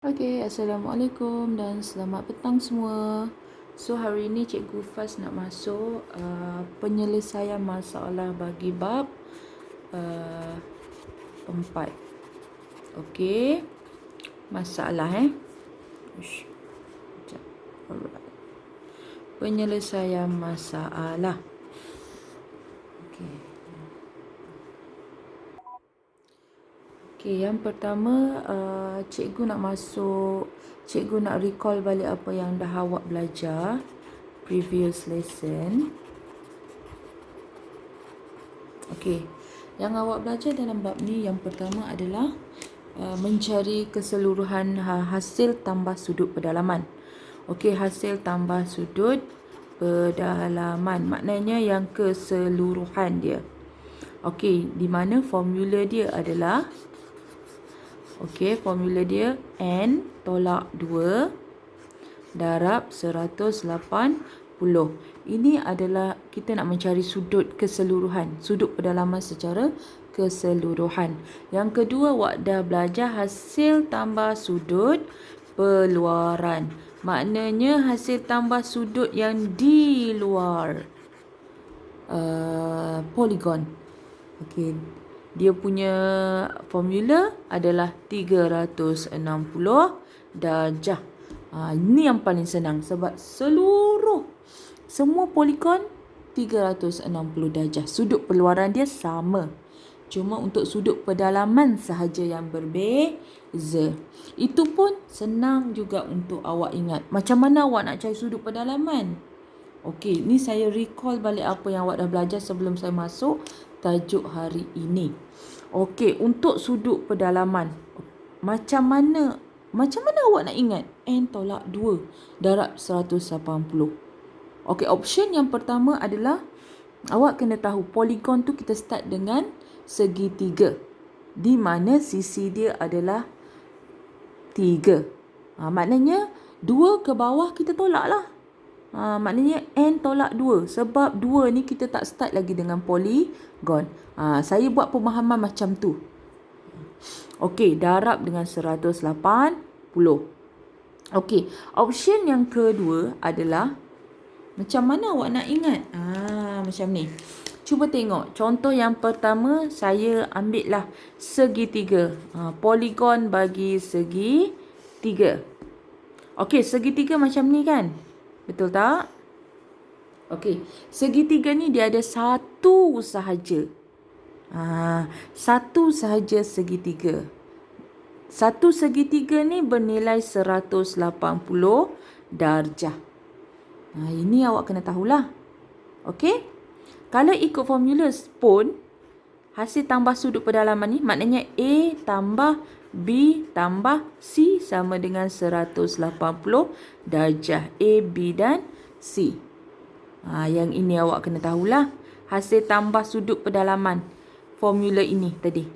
Assalamualaikum dan selamat petang semua. So hari ini Cikgu Faz nak masuk penyelesaian masalah bagi bab 4. Okey. Masalah Ush. Sekejap. Alright. Penyelesaian masalah. Okey. Okey, yang pertama cikgu nak recall balik apa yang dah awak belajar previous lesson. Okey, yang awak belajar dalam bab ni yang pertama adalah mencari keseluruhan hasil tambah sudut pedalaman. Okey, hasil tambah sudut pedalaman maknanya yang keseluruhan dia. Okey, di mana formula dia adalah formula dia N tolak 2 darab 180. Ini adalah kita nak mencari sudut keseluruhan, sudut pedalaman secara keseluruhan. Yang kedua, awak dah belajar hasil tambah sudut peluaran. Maknanya hasil tambah sudut yang di luar poligon. Okey, dia punya formula adalah 360 darjah. Ini yang paling senang sebab semua poligon 360 darjah. Sudut peluaran dia sama. Cuma untuk sudut pedalaman sahaja yang berbeza. Itu pun senang juga untuk awak ingat. Macam mana awak nak cari sudut pedalaman? Okey, ni saya recall balik apa yang awak dah belajar sebelum saya masuk tajuk hari ini. Okey, untuk sudut pedalaman, macam mana awak nak ingat? N tolak 2 darab 180. Okey, option yang pertama adalah awak kena tahu poligon tu kita start dengan segitiga, di mana sisi dia adalah 3. Maknanya 2 ke bawah kita tolak lah. Maknanya N tolak 2. Sebab 2 ni kita tak start lagi dengan poligon. Saya buat pemahaman macam tu. Okey, darab dengan 180. Okey, option yang kedua adalah macam mana awak nak ingat? Macam ni. Cuba tengok. Contoh yang pertama, saya ambil lah segitiga. Poligon bagi segitiga. Okey, segitiga macam ni kan? Betul tak? Okey, segitiga ni dia ada satu sahaja. Satu sahaja segitiga. Satu segitiga ni bernilai 180 darjah. Ini awak kena tahulah. Okey? Kalau ikut formula pun, hasil tambah sudut pedalaman ni maknanya A tambah B tambah C sama dengan 180 darjah. A, B dan C. Yang ini awak kena tahulah. Hasil tambah sudut pedalaman formula ini tadi.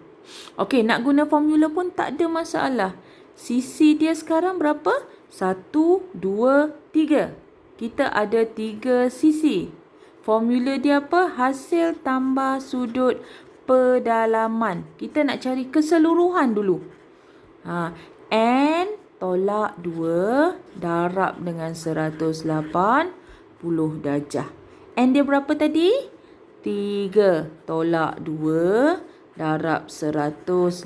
Okey, nak guna formula pun tak ada masalah. Sisi dia sekarang berapa? 1, 2, 3. Kita ada 3 sisi. Formula dia apa? Hasil tambah sudut pedalaman. Kita nak cari keseluruhan dulu. N tolak 2 darab dengan 180 darjah. N dia berapa tadi? 3 tolak 2 darab 180.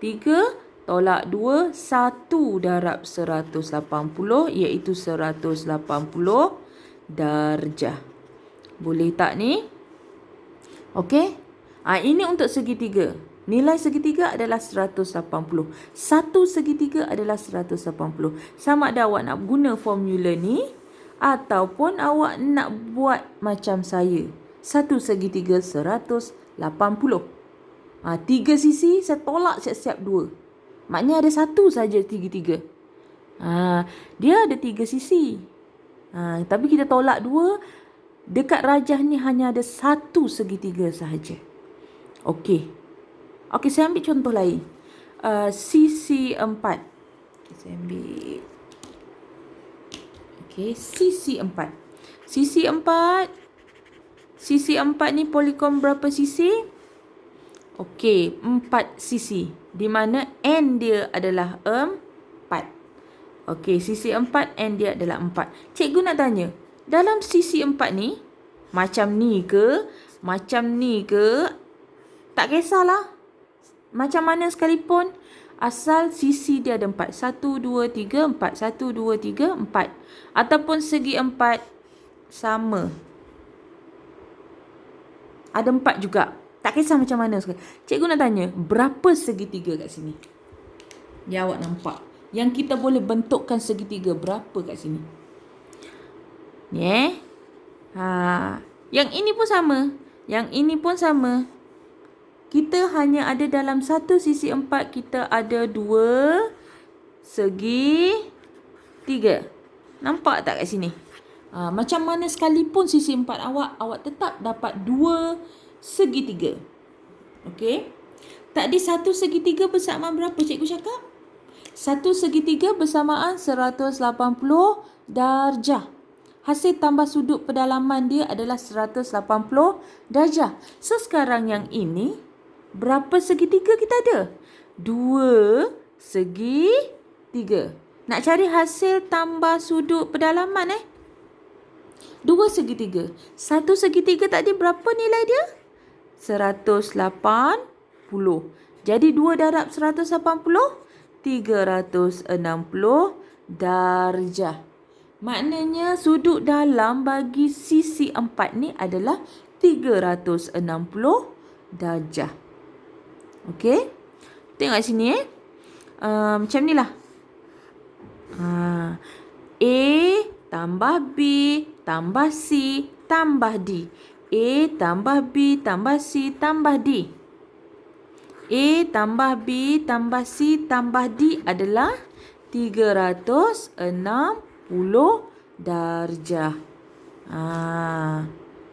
3 tolak 2, 1 darab 180 iaitu 180 darjah. Boleh tak ni? Okey. Ini untuk segitiga. Nilai segitiga adalah 180. Satu segitiga adalah 180. Sama ada awak nak guna formula ni ataupun awak nak buat macam saya. Satu segitiga 180. 3 sisi saya tolak siap-siap 2. Maknanya ada satu saja segitiga. Dia ada 3 sisi. Tapi kita tolak 2. Dekat rajah ni hanya ada satu segitiga sahaja. Okey, saya ambil contoh lain. Sisi 4. Saya ambil. Sisi 4. Sisi 4 ni poligon berapa sisi? Okey, 4 sisi. Di mana N dia adalah 4. Okey, sisi 4, N dia adalah 4. Cikgu nak tanya, dalam sisi 4 ni, macam ni ke, tak kisahlah. Macam mana sekalipun, asal sisi dia ada 4. 1, 2, 3, 4. 1, 2, 3, 4. Ataupun segi 4 sama. Ada 4 juga. Tak kisah macam mana sekali. Cikgu nak tanya, berapa segitiga kat sini? Ya, awak nampak. Yang kita boleh bentukkan segitiga berapa kat sini? Ni yang ini pun sama. Yang ini pun sama. Kita hanya ada dalam satu sisi 4, kita ada 2 segi 3. Nampak tak kat sini? Macam mana sekalipun sisi 4 awak tetap dapat 2 segitiga. Okey? Tadi 1 segitiga bersamaan berapa cikgu cakap? 1 segitiga bersamaan 180 darjah. Hasil tambah sudut pedalaman dia adalah 180 darjah. So, sekarang yang ini, berapa segitiga kita ada? 2 segi 3. Nak cari hasil tambah sudut pedalaman 2 segitiga. 1 segitiga tadi berapa nilai dia? 180. Jadi 2 darab 180, 360 darjah. Maknanya sudut dalam bagi sisi 4 ni adalah 360 darjah. Okey? Tengok kat sini macam ni lah. A tambah B tambah C tambah D. A tambah B tambah C tambah D. A tambah B tambah C tambah D adalah 360 darjah.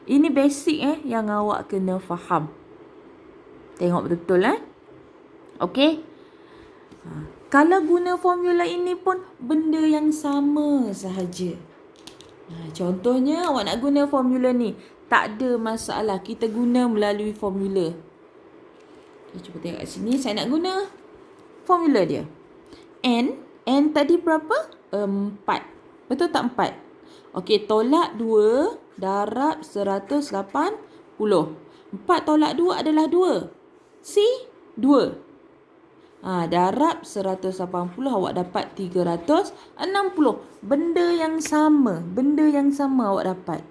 Ini basic yang awak kena faham. Tengok betul-betul Okey. Kalau guna formula ini pun benda yang sama sahaja. Contohnya awak nak guna formula ni, tak ada masalah, kita guna melalui formula. Cuba tengok kat sini, saya nak guna formula dia. N tadi berapa? 4. Betul tak 4? Okey, tolak 2 darab 180. 4 tolak 2 adalah 2. C, 2. Darab 180, awak dapat 360. Benda yang sama awak dapat.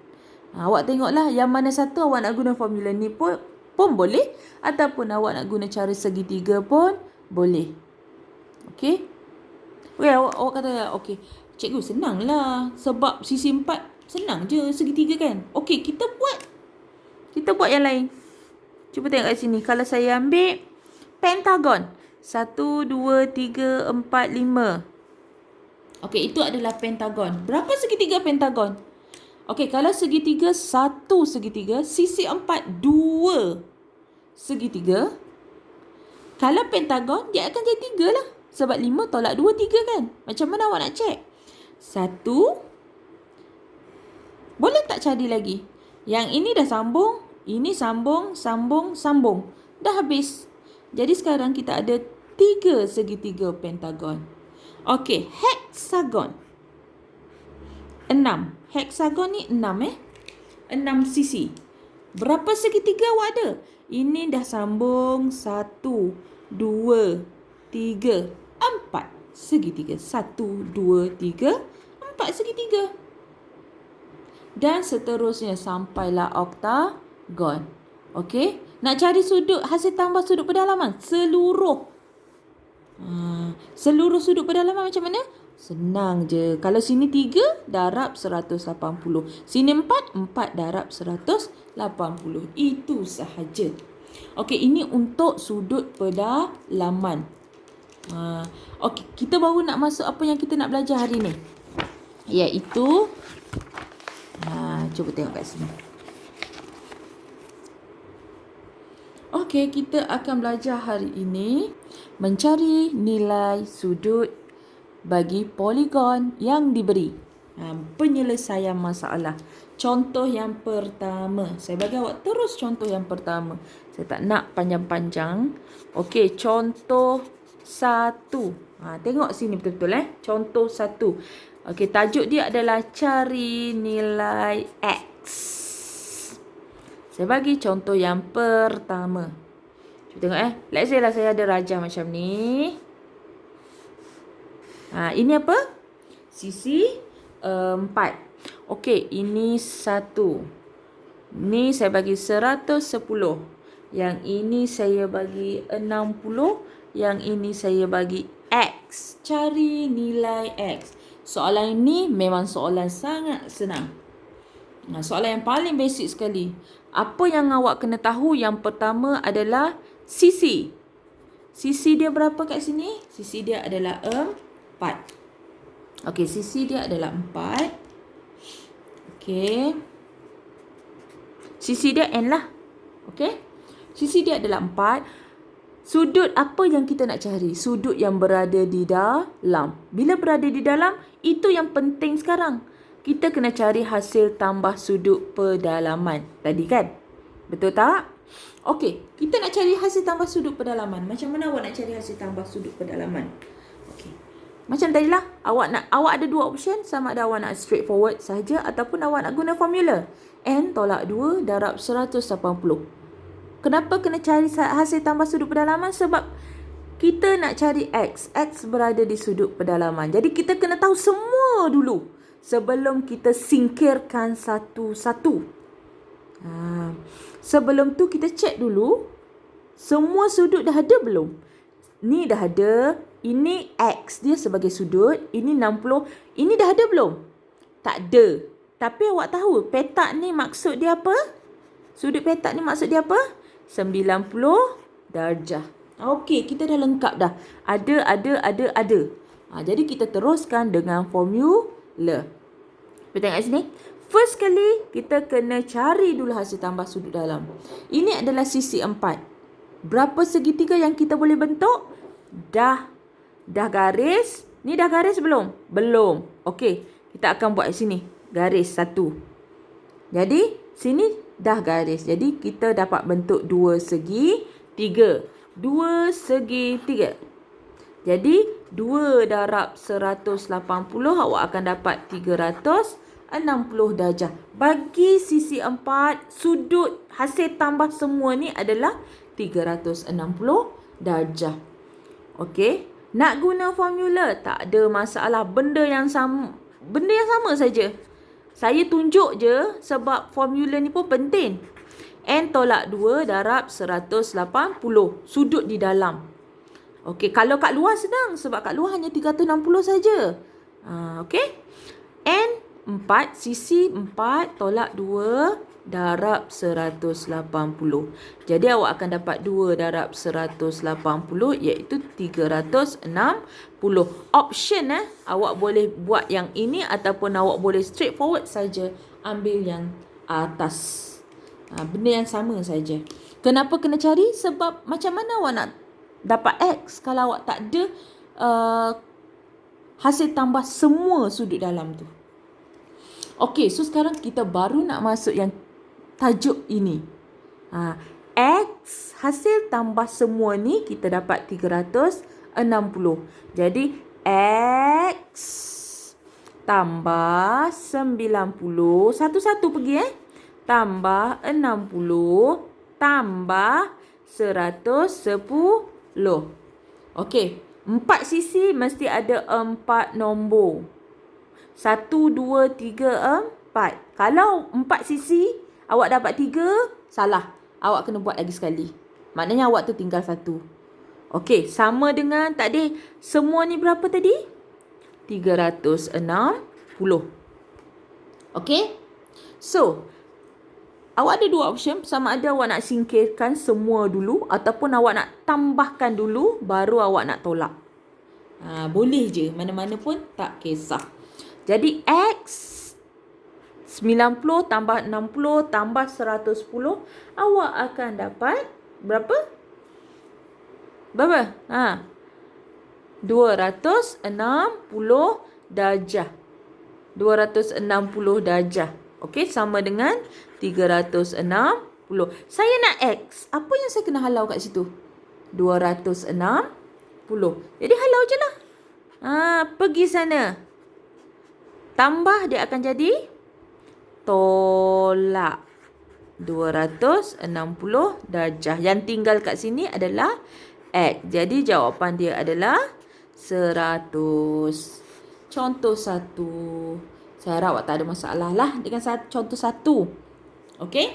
Awak tengoklah yang mana satu awak nak guna formula ni pun boleh. Ataupun awak nak guna cara segitiga pun boleh. Okey? Awak kata, okey, cikgu senanglah. Sebab sisi 4 senang je segitiga kan. Okey, kita buat yang lain. Cuba tengok kat sini. Kalau saya ambil pentagon. 1, 2, 3, 4, 5. Okey, itu adalah pentagon. Berapa segitiga pentagon? Okey, kalau segitiga 1 segitiga, sisi 4 2 segitiga. Kalau pentagon, dia akan jadi 3 lah. Sebab 5 tolak 2, 3 kan? Macam mana awak nak check? 1. Boleh tak cari lagi? Yang ini dah sambung. Ini sambung. Dah habis. Jadi sekarang kita ada 3 segitiga pentagon. Okey, heksagon. 6. Heksagon ni 6 6 sisi. Berapa segitiga awak ada? Ini dah sambung 1, 2, 3, 4 segitiga. 1, 2, 3, 4 segitiga. Dan seterusnya sampailah oktagon. Okey? Nak cari hasil tambah sudut pedalaman. Seluruh sudut pedalaman macam mana? Senang je. Kalau sini 3, darab 180. Sini 4, 4 darab 180. Itu sahaja. Okey, ini untuk sudut pedalaman. Okey, kita baru nak masuk apa yang kita nak belajar hari ni. Iaitu, cuba tengok kat sini. Okey, kita akan belajar hari ini mencari nilai sudut bagi poligon yang diberi. Penyelesaian masalah. Contoh yang pertama. Saya bagi awak terus contoh yang pertama. Saya tak nak panjang-panjang. Okey, contoh 1. Tengok sini betul-betul Contoh 1. Okey, tajuk dia adalah cari nilai X. Saya bagi contoh yang pertama. Cuba tengok Let's say lah saya ada rajah macam ni. Ini apa? Sisi 4. Okey, ini 1. Ni saya bagi 110. Yang ini saya bagi 60. Yang ini saya bagi X. Cari nilai X. Soalan ini memang soalan sangat senang. Soalan yang paling basic sekali. Apa yang awak kena tahu? Yang pertama adalah sisi. Sisi dia berapa kat sini? Sisi dia adalah 4. Okey, sisi dia adalah 4. Okey. Sisi dia N lah. Okey. Sisi dia adalah 4. Sudut apa yang kita nak cari? Sudut yang berada di dalam. Bila berada di dalam, itu yang penting sekarang. Kita kena cari hasil tambah sudut pedalaman. Tadi kan? Betul tak? Okey, kita nak cari hasil tambah sudut pedalaman. Macam mana awak nak cari hasil tambah sudut pedalaman? Okey. Macam tadilah, awak ada dua option, sama ada awak nak straightforward sahaja ataupun awak nak guna formula. N tolak 2 darab 180. Kenapa kena cari hasil tambah sudut pedalaman? Sebab kita nak cari X. X berada di sudut pedalaman. Jadi kita kena tahu semua dulu sebelum kita singkirkan satu-satu. Sebelum tu kita cek dulu semua sudut dah ada belum? Ni dah ada. Ini X dia sebagai sudut. Ini 60. Ini dah ada belum? Tak ada. Tapi awak tahu petak ni maksud dia apa? Sudut petak ni maksud dia apa? 90 darjah. Okey, kita dah lengkap dah. Ada. Jadi kita teruskan dengan formula. Kita tengok sini. First kali, kita kena cari dulu hasil tambah sudut dalam. Ini adalah sisi 4. Berapa segitiga yang kita boleh bentuk? Dah garis. Ni dah garis belum? Belum. Okey, kita akan buat sini. Garis 1. Jadi, sini dah garis. Jadi, kita dapat bentuk 2 segi 3. 2 segi 3. Jadi, 2 darab 180, awak akan dapat 360 darjah. Bagi sisi 4, sudut hasil tambah semua ni adalah 360 darjah. Okey. Nak guna formula? Tak ada masalah. Benda yang sama saja. Saya tunjuk je sebab formula ni pun penting. N tolak 2 darab 180. Sudut di dalam. Okey, kalau kat luar senang sebab kat luar hanya 360 saja. Okey. N 4, sisi 4 tolak 2 darab 180. Jadi awak akan dapat 2 darab 180 iaitu 360. Option awak boleh buat yang ini ataupun awak boleh straightforward saja ambil yang atas. Benda yang sama saja. Kenapa kena cari? Sebab macam mana awak nak dapat X kalau awak tak ada hasil tambah semua sudut dalam tu. Okey, so sekarang kita baru nak masuk yang tajuk ini. X hasil tambah semua ni kita dapat 360. Jadi X tambah 90. Satu-satu pergi tambah 60 tambah 110. Okey, 4 sisi mesti ada 4 nombor. 1, 2, 3, 4. Kalau 4 sisi awak dapat 3, salah. Awak kena buat lagi sekali. Maknanya awak tu tinggal 1. Okey, sama dengan tadi. Semua ni berapa tadi? 360. Okey. So, awak ada dua option. Sama ada awak nak singkirkan semua dulu ataupun awak nak tambahkan dulu baru awak nak tolak. Boleh je. Mana-mana pun tak kisah. Jadi X 90 tambah 60 tambah 110, awak akan dapat berapa? 260 darjah. 260 darjah. Okey, sama dengan 360. Saya nak X. Apa yang saya kena halau kat situ? 260. Jadi halau je lah. Pergi sana. Tambah dia akan jadi tolak 260 darjah. Yang tinggal kat sini adalah X. Jadi jawapan dia adalah 100. Contoh 1. Saya harap awak tak ada masalah lah dengan contoh 1. Okey?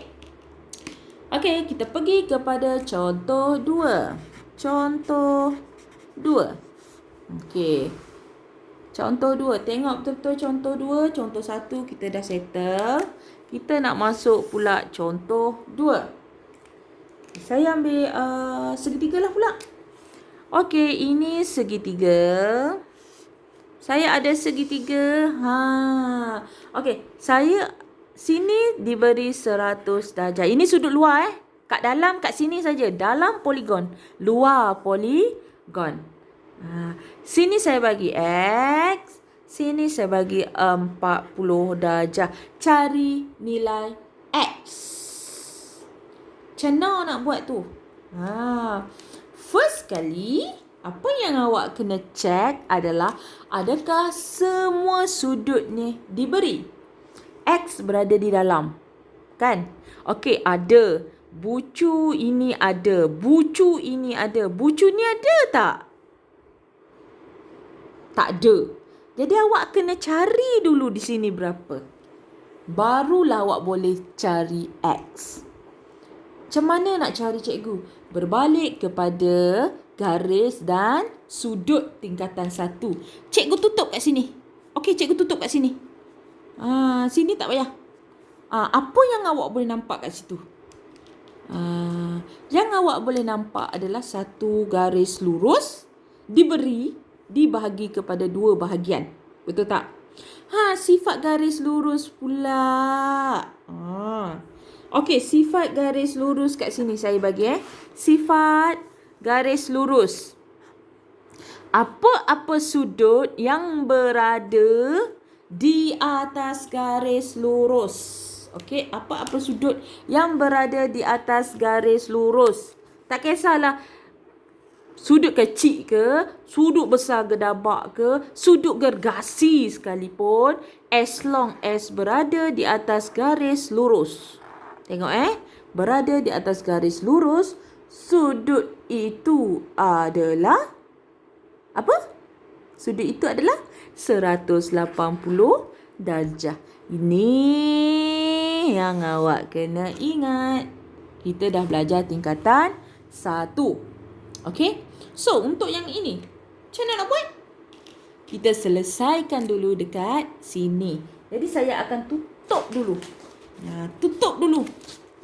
Okey, kita pergi kepada contoh 2. Contoh 2. Okey. Contoh 2. Tengok betul-betul contoh 2. Contoh 1 kita dah settle. Kita nak masuk pula contoh 2. Saya ambil segitiga lah pula. Okey, ini segitiga. Saya ada segitiga. Okey, saya sini diberi 100 darjah. Ini sudut luar Kat dalam, kat sini saja. Dalam poligon. Luar poligon. Sini saya bagi X. Sini saya bagi 40 darjah. Cari nilai X. Macam mana nak buat tu? First kali, apa yang awak kena check adalah adakah semua sudut ni diberi? X berada di dalam. Kan? Okey, ada. Bucu ini ada. Bucu ini ada. Bucu ni ada tak? Tak ada. Jadi awak kena cari dulu di sini berapa. Barulah awak boleh cari X. Macam mana nak cari cikgu? Berbalik kepada garis dan sudut tingkatan 1. Cikgu tutup kat sini. Okey, cikgu tutup kat sini. Sini tak payah. Apa yang awak boleh nampak kat situ? Yang awak boleh nampak adalah satu garis lurus dibahagi kepada dua bahagian. Betul tak? Sifat garis lurus pula. Okey, sifat garis lurus kat sini saya bagi Sifat garis lurus. Apa-apa sudut yang berada di atas garis lurus. Okey, apa-apa sudut yang berada di atas garis lurus. Tak kisahlah sudut kecil ke, sudut besar gedabak ke, sudut gergasi sekalipun, as long as berada di atas garis lurus. Tengok berada di atas garis lurus, sudut itu adalah apa? Sudut itu adalah 180 darjah. Ini yang awak kena ingat. Kita dah belajar tingkatan 1. Okey? So, untuk yang ini, macam mana nak buat? Kita selesaikan dulu dekat sini. Jadi, saya akan tutup dulu. Tutup dulu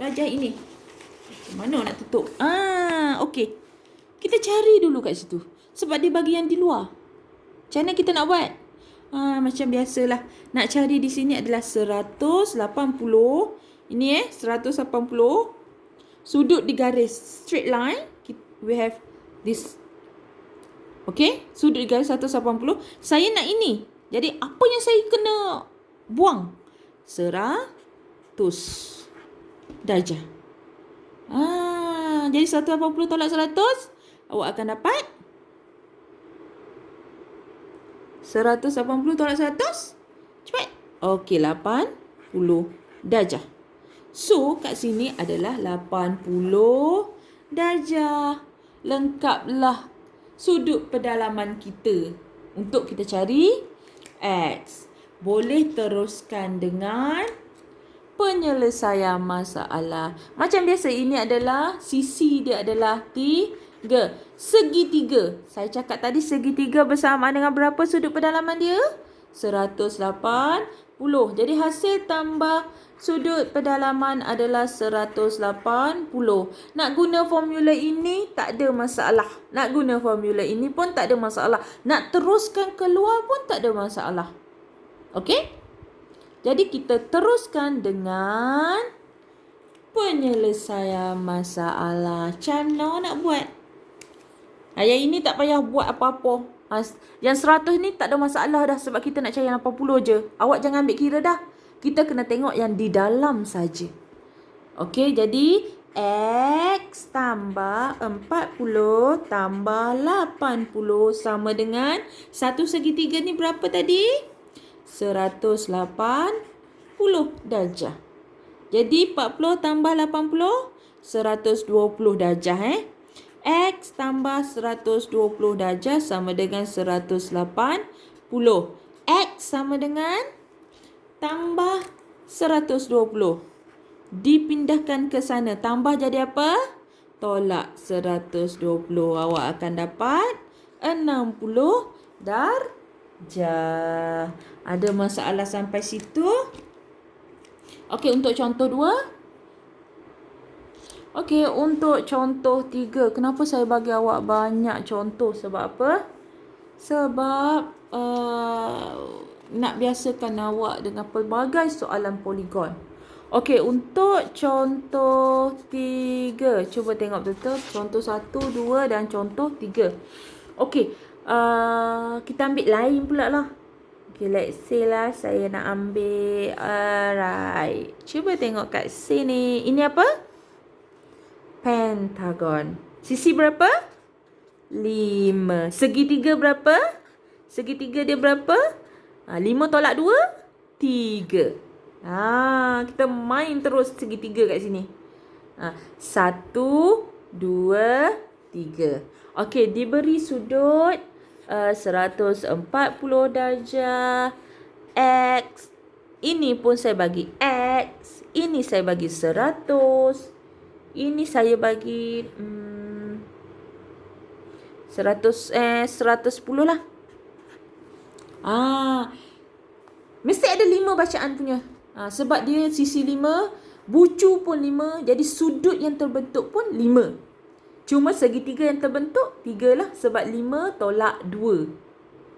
darjah ini. Macam mana nak tutup? Okey. Kita cari dulu kat situ. Sebab dia bagi yang di luar. Macam mana kita nak buat? Macam biasalah. Nak cari di sini adalah 180. Ini 180. Sudut di garis straight line. We have this. Okey. Sudut di garis 180. Saya nak ini. Jadi apa yang saya kena buang? 100 darjah. Jadi 180 tolak 100. Awak akan dapat 180 tolak 100. Cepat. Okey, 80 darjah. So, kat sini adalah 80 darjah. Lengkaplah sudut pedalaman kita. Untuk kita cari X. Boleh teruskan dengan penyelesaian masalah. Macam biasa, ini adalah sisi dia adalah 3. Segitiga. Saya cakap tadi segitiga bersamaan dengan berapa sudut pedalaman dia? 180. Jadi hasil tambah sudut pedalaman adalah 180. Nak guna formula ini tak ada masalah. Nak guna formula ini pun tak ada masalah. Nak teruskan keluar pun tak ada masalah. Okey? Jadi kita teruskan dengan penyelesaian masalah. Macam mana nak buat? Yang ini tak payah buat apa-apa. Yang 100 ni tak ada masalah dah sebab kita nak cari yang 80 je. Awak jangan ambil kira dah. Kita kena tengok yang di dalam saja. Okey, jadi X tambah 40 tambah 80 sama dengan 1/3 ni berapa tadi? 180 darjah. Jadi 40 tambah 80, 120 darjah X tambah 120 darjah sama dengan 180. X sama dengan tambah 120. Dipindahkan ke sana. Tambah jadi apa? Tolak 120. Awak akan dapat 60 darjah. Ada masalah sampai situ? Okey, untuk contoh 2. Okey, untuk contoh 3. Kenapa saya bagi awak banyak contoh? Sebab apa? Sebab nak biasakan awak dengan pelbagai soalan poligon. Okey, untuk contoh 3. Cuba tengok betul. Contoh 1, 2 dan contoh 3. Okey, kita ambil lain pula lah. Okay, let's say lah saya nak ambil. Alright. Cuba tengok kat sini. Ini apa? Pentagon. Sisi berapa? 5. Segitiga berapa? Segitiga dia berapa? 5 tolak 2? 3. Kita main terus segitiga kat sini. 1, 2, 3. Okey, diberi sudut 140 darjah. X. Ini pun saya bagi X. Ini saya bagi 100. Ini saya bagi 110 lah. Mesti ada 5 bacaan punya. Sebab dia sisi 5, bucu pun 5, jadi sudut yang terbentuk pun 5. Cuma segitiga yang terbentuk 3 lah sebab 5 tolak 2.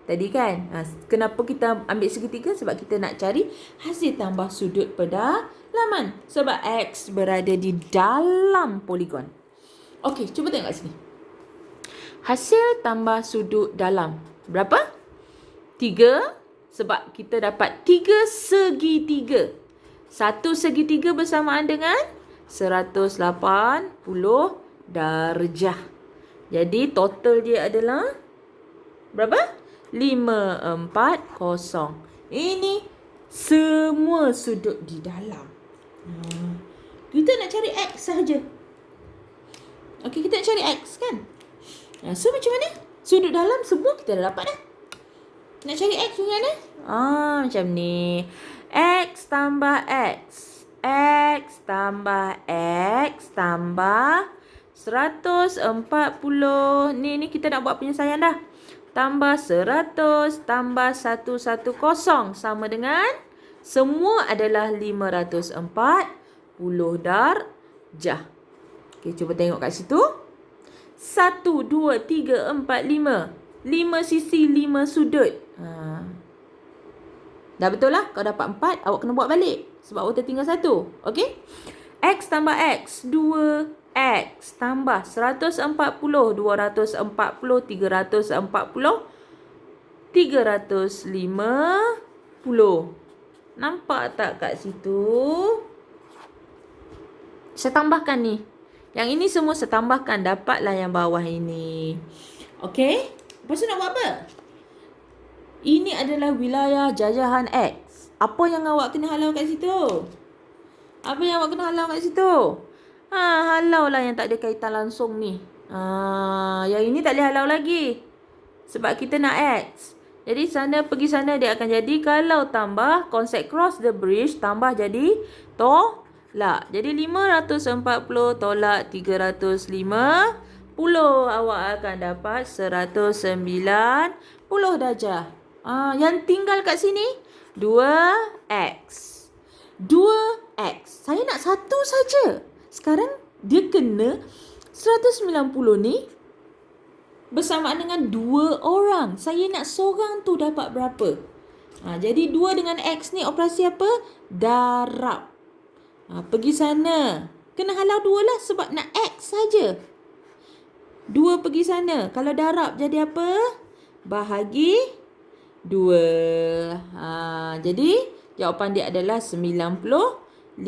Tadi kan? Kenapa kita ambil segitiga? Sebab kita nak cari hasil tambah sudut pedalaman. Sebab X berada di dalam poligon. Okey, cuba tengok kat sini. Hasil tambah sudut dalam. Berapa? 3. Sebab kita dapat 3 segitiga. 1 segitiga bersamaan dengan 180 darjah. Jadi total dia adalah berapa? 540. Ini semua sudut di dalam. Kita nak cari X sahaja. Okey, kita nak cari X kan? So macam mana? Sudut dalam semua kita dah dapat dah. Nak cari X macam mana? Macam ni. X tambah X. X tambah X tambah 140. Ni kita nak buat penyelesaian dah. Tambah 100 tambah 110 sama dengan semua adalah 540 darjah. Okey, cuba tengok kat situ. 1, 2, 3, 4, 5. 5 sisi, 5 sudut. Dah betul lah. Kalau dapat 4, awak kena buat balik. Sebab awak tertinggal 1. Okey? X tambah X. 2X tambah 140. 240. 340. 350. Nampak tak kat situ? Saya tambahkan ni. Yang ini semua saya tambahkan. Dapatlah yang bawah ini. Okey? Lepas tu nak buat apa? Ini adalah wilayah jajahan X. Apa yang awak kena halau kat situ? Apa yang awak kena halau kat situ? Halau lah yang tak ada kaitan langsung ni. Yang ini tak boleh halau lagi. Sebab kita nak X. Jadi sana pergi sana dia akan jadi. Kalau tambah konsep cross the bridge, tambah jadi tolak. Jadi 540 tolak 350. Awak akan dapat 190 darjah. Yang tinggal kat sini 2X. 2X. Saya nak satu saja. Sekarang dia kena 190 ni bersamaan dengan 2 orang. Saya nak seorang tu dapat berapa? Jadi 2 dengan X ni operasi apa? Darab. Pergi sana. Kena halau 2 lah sebab nak X saja. 2 pergi sana. Kalau darab jadi apa? bahagi 2. Jadi jawapan dia adalah 95.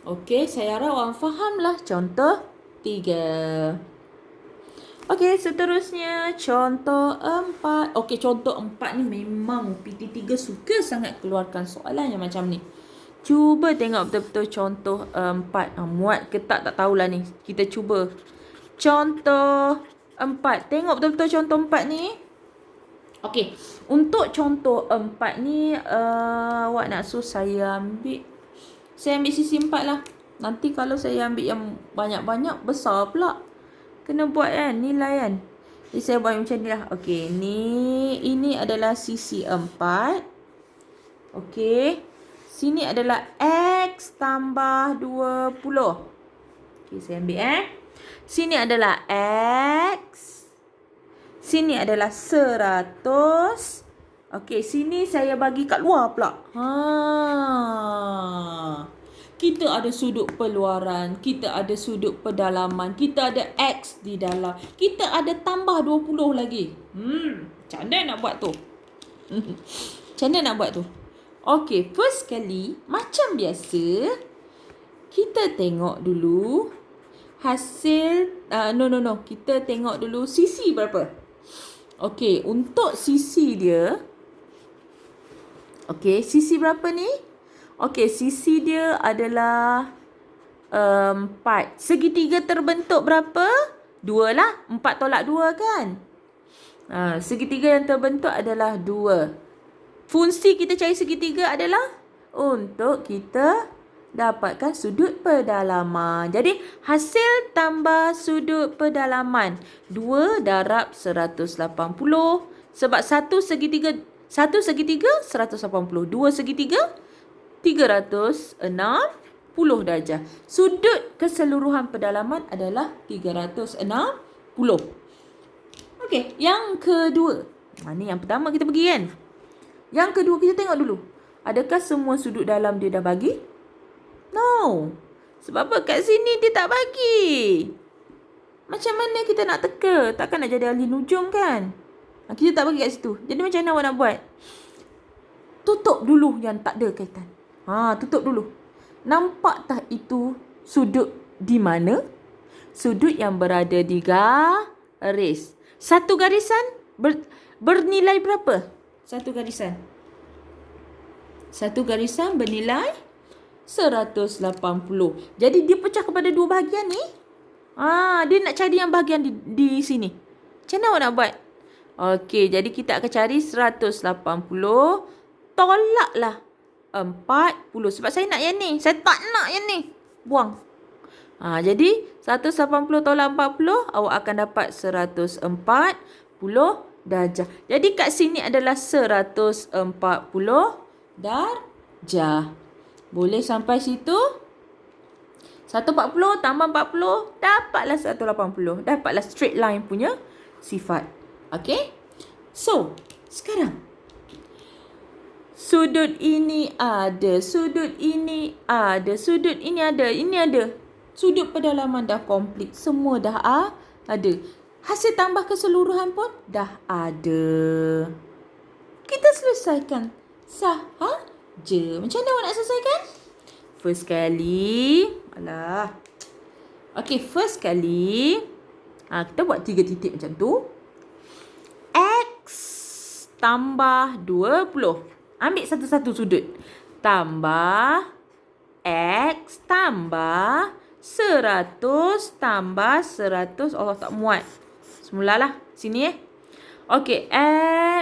Okey, saya harap awak fahamlah contoh 3. Okey, seterusnya contoh 4. Okey, contoh 4 ni memang PT3 suka sangat keluarkan soalan yang macam ni. Cuba tengok betul-betul contoh 4. Muat ke tak tahulah ni. Kita cuba. Contoh 4. Tengok betul-betul contoh 4 ni. Okey, untuk contoh 4 ni awak nak suruh saya ambil. Saya ambil sisi 4 lah. Nanti kalau saya ambil yang banyak-banyak, besar pula. Kena buat kan, nilai kan. Jadi saya buat macam ni lah. Okey, ini adalah sisi 4. Okey. Sini adalah X tambah 20. Okey, saya ambil Sini adalah X. Sini adalah 100. Okey, sini saya bagi kat luar pula. Kita ada sudut peluaran, kita ada sudut pedalaman, kita ada X di dalam. Kita ada tambah 20 lagi. Macam mana nak buat tu? Macam mana nak buat tu? Okey, first kali, macam biasa, kita tengok dulu hasil, no. Kita tengok dulu sisi berapa. Okey, untuk sisi dia, okey, sisi berapa ni? Okey, sisi dia adalah 4. Segitiga terbentuk berapa? 2 lah. 4 tolak 2 kan? Segitiga yang terbentuk adalah 2. Fungsi kita cari segitiga adalah untuk kita dapatkan sudut pedalaman. Jadi, hasil tambah sudut pedalaman 2 darab 180. Sebab satu segitiga 180. 2 segitiga 360 darjah. Sudut keseluruhan pedalaman adalah 360. Okey, yang kedua. Ni yang pertama kita pergi kan? Yang kedua kita tengok dulu. Adakah semua sudut dalam dia dah bagi? No. Sebab apa? Kat sini dia tak bagi. Macam mana kita nak teka? Takkan nak jadi ahli nujum kan? Kita tak bagi kat situ. Jadi macam mana awak nak buat? Tutup dulu yang tak ada kaitan. Tutup dulu. Nampak tak itu sudut di mana? Sudut yang berada di garis. Satu garisan bernilai berapa? Satu garisan bernilai 180. Jadi dia pecah kepada dua bahagian ni. Dia nak cari yang bahagian di sini. Macam mana awak nak buat? Okey, jadi kita akan cari 180. Tolaklah 40. Sebab saya nak yang ni. Saya tak nak yang ni. Buang. Jadi 180 tolak 40, awak akan dapat 140 darjah. Jadi kat sini adalah 140 darjah. Boleh sampai situ? 140 tambah 40, dapatlah 180. Dapatlah straight line punya sifat. Okey? So, sekarang sudut ini ada, sudut ini ada, sudut ini ada, ini ada. Sudut pedalaman dah komplit. Semua dah ada. Hasil tambah keseluruhan pun dah ada. Kita selesaikan sahaja. Macam mana awak nak selesaikan? First kali. Okey, first kali. Kita buat 3 titik macam tu. X tambah 20. Ambil satu-satu sudut. Tambah X tambah 100 tambah 100. Allah tak muat. Semulalah. Sini Okey.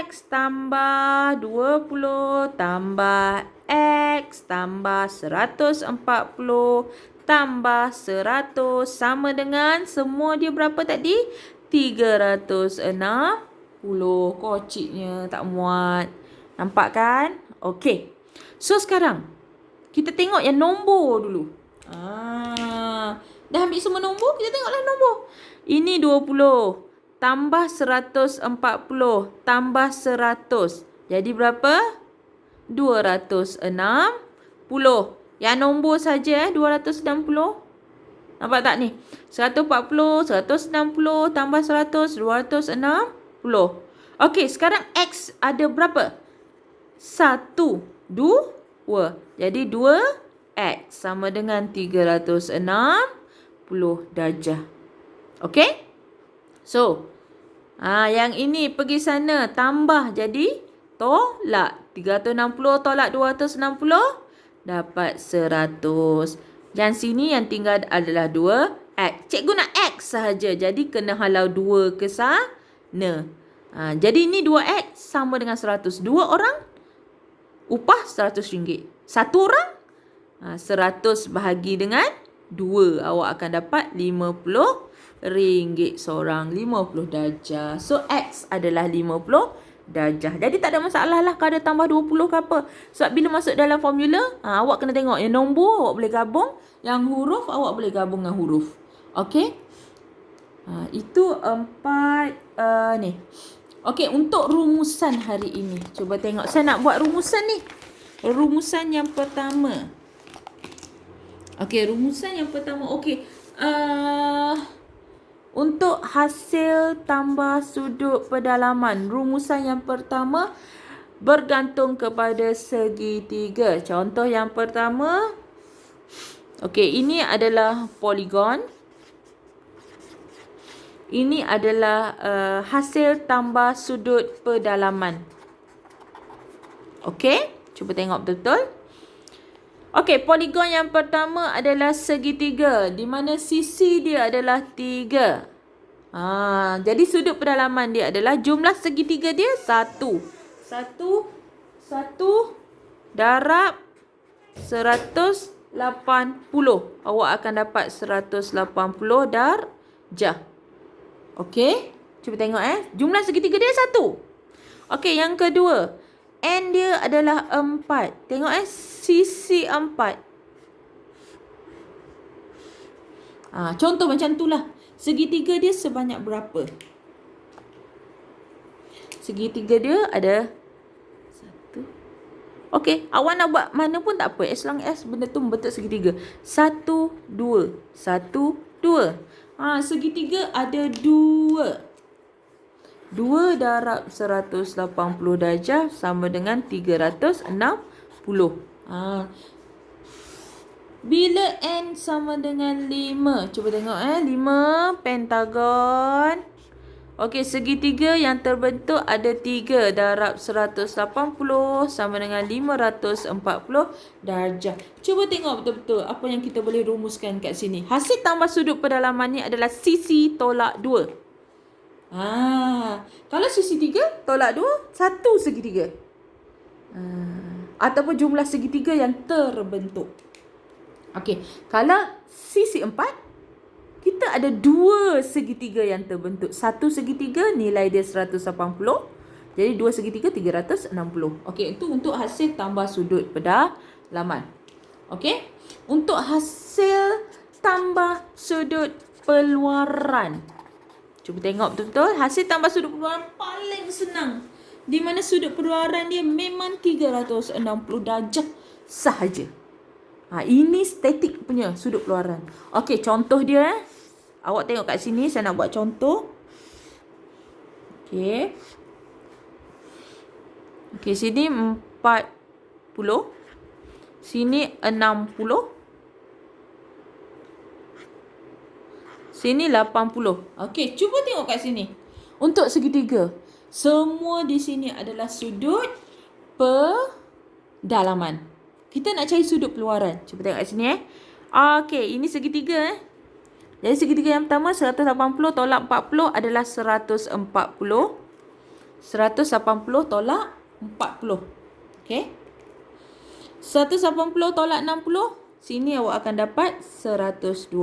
X tambah 20 tambah X tambah 140 tambah 100 sama dengan semua dia berapa tadi? 360. Kociknya tak muat. Nampak kan? Okey. So sekarang kita tengok yang nombor dulu. Dah ambil semua nombor, kita tengoklah nombor. Ini 20 tambah 140 tambah 100. Jadi berapa? 260. Yang nombor saja 260. Nampak tak ni? 140, 160 tambah 100, 260. Okey, sekarang X ada berapa? 1, 2. Jadi 2X sama dengan 360 darjah. Okey? So, yang ini pergi sana tambah jadi tolak. 360 tolak 260 dapat 100. Dan sini yang tinggal adalah 2X. Cikgu nak X sahaja. Jadi kena halau 2 ke sana. Jadi ini 2X sama dengan 100. 2 orang upah RM100. 1 orang 100 bahagi dengan 2. Awak akan dapat RM50 seorang. 50 darjah. So X adalah 50 darjah. Jadi tak ada masalah lah kalau ada tambah 20 ke apa. Sebab bila masuk dalam formula, awak kena tengok yang nombor awak boleh gabung, yang huruf awak boleh gabung dengan huruf. Okey? Itu 4 ni. Okey, untuk rumusan hari ini. Cuba tengok. Saya nak buat rumusan ni. Rumusan yang pertama. Okey, rumusan yang pertama. Okey. Untuk hasil tambah sudut pedalaman. Rumusan yang pertama bergantung kepada segitiga. Contoh yang pertama. Okey, ini adalah poligon. Ini adalah hasil tambah sudut pedalaman. Okey, cuba tengok betul-betul. Okey, poligon yang pertama adalah segitiga. Di mana sisi dia adalah 3. Jadi sudut pedalaman dia adalah jumlah segitiga dia 1. 1 darab 180. Awak akan dapat 180 darjah. Okey, cuba tengok jumlah segitiga dia 1. Okey, yang kedua. N dia adalah 4. Tengok sisi 4. Contoh macam tu lah. Segitiga dia sebanyak berapa? Segitiga dia ada 1. Okey, awak nak buat mana pun tak apa. As long as benda tu membentuk segitiga. 1, 2. 1, 2. Segitiga ada 2. 2 darab 180 darjah sama dengan 360. Bila N sama dengan 5. Cuba tengok 5 pentagon. Okey, segitiga yang terbentuk ada 3 darab 180 sama dengan 540 darjah. Cuba tengok betul-betul apa yang kita boleh rumuskan kat sini. Hasil tambah sudut pedalaman ni adalah sisi tolak 2. Kalau sisi 3 tolak 2, 1 segitiga. Ataupun jumlah segitiga yang terbentuk. Okey, kalau sisi 4, kita ada 2 segitiga yang terbentuk. 1 segitiga nilai dia 180. Jadi 2 segitiga 360. Okey, itu untuk hasil tambah sudut pedalaman. Okey, untuk hasil tambah sudut peluaran. Cuba tengok betul-betul. Hasil tambah sudut peluaran paling senang. Di mana sudut peluaran dia memang 360 darjah sahaja. Ini statik punya sudut peluaran. Okey, contoh dia. Awak tengok kat sini. Saya nak buat contoh. Okey. Okey, sini 40. Sini 60. Sini 80. Okey, cuba tengok kat sini. Untuk segitiga. Semua di sini adalah sudut pedalaman. Kita nak cari sudut peluaran. Cuba tengok kat sini Okey, ini segitiga Jadi segitiga yang pertama 180 tolak 40 adalah 140. 180 tolak 40. Okey. 180 tolak 60. Sini awak akan dapat 120.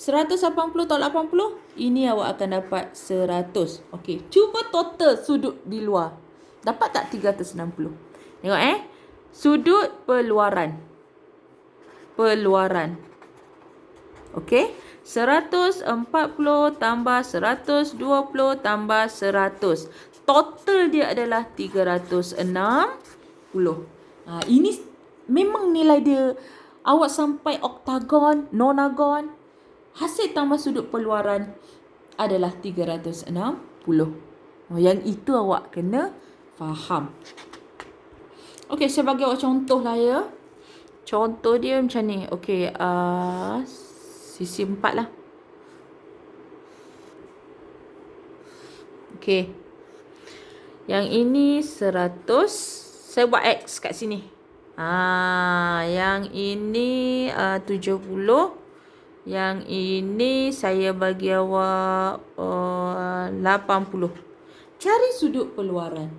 180 tolak 80. Ini awak akan dapat 100. Okey. Cuba total sudut di luar. Dapat tak 360? Tengok Sudut peluaran. Peluaran. Okey. 140 tambah 120 tambah 100. Total dia adalah 360. Ini memang nilai dia. Awak sampai oktagon, nonagon. Hasil tambah sudut peluaran adalah 360. Yang itu awak kena faham. Okey, saya bagi awak contoh lah ya. Contoh dia macam ni. Okey, sisi 4 lah. Okey. Yang ini 100. Saya buat X kat sini. Yang ini 70. Yang ini saya bagi awak 80. Cari sudut peluaran.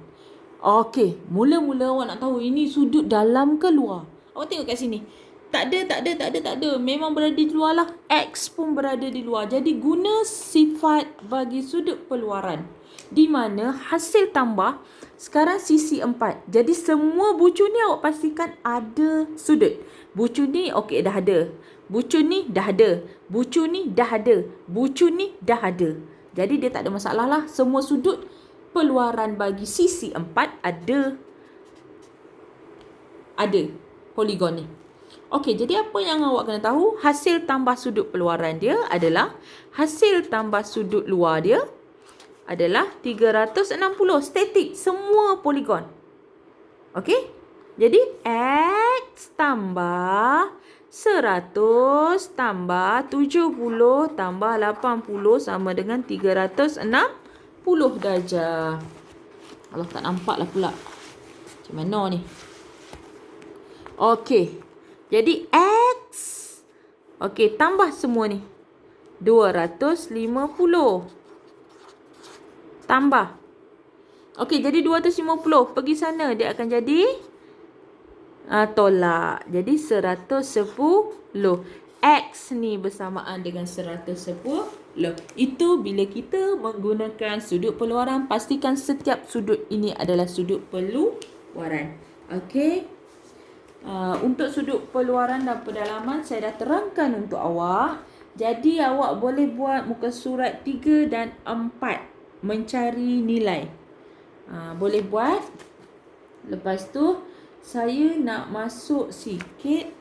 Okey, mula-mula awak nak tahu ini sudut dalam ke luar. Awak tengok kat sini. Tak ada. Memang berada di luar lah. X pun berada di luar. Jadi guna sifat bagi sudut peluaran. Di mana hasil tambah sekarang sisi 4. Jadi semua bucu ni awak pastikan ada sudut. Bucu ni okey dah ada. Bucu ni dah ada. Bucu ni dah ada. Bucu ni dah ada. Jadi dia tak ada masalah lah. Semua sudut peluaran bagi sisi 4 ada poligon ni. Okey, jadi apa yang awak kena tahu? Hasil tambah sudut peluaran dia adalah hasil tambah sudut luar dia adalah 360. Statik, semua poligon. Okey? Jadi X tambah 100 tambah 70 tambah 80 sama dengan 360 darjah. Allah, tak nampak lah pula. Macam mana ni? Okey. Jadi X. Okey, tambah semua ni. 250. Tambah. Okey, jadi 250. Pergi sana, dia akan jadi tolak. Jadi 110. X ni bersamaan dengan 110. Itu bila kita menggunakan sudut peluaran, pastikan setiap sudut ini adalah sudut peluaran. Okey. Untuk sudut peluaran dan pedalaman saya dah terangkan untuk awak. Jadi awak boleh buat muka surat 3 dan 4 mencari nilai. Boleh buat. Lepas tu saya nak masuk sikit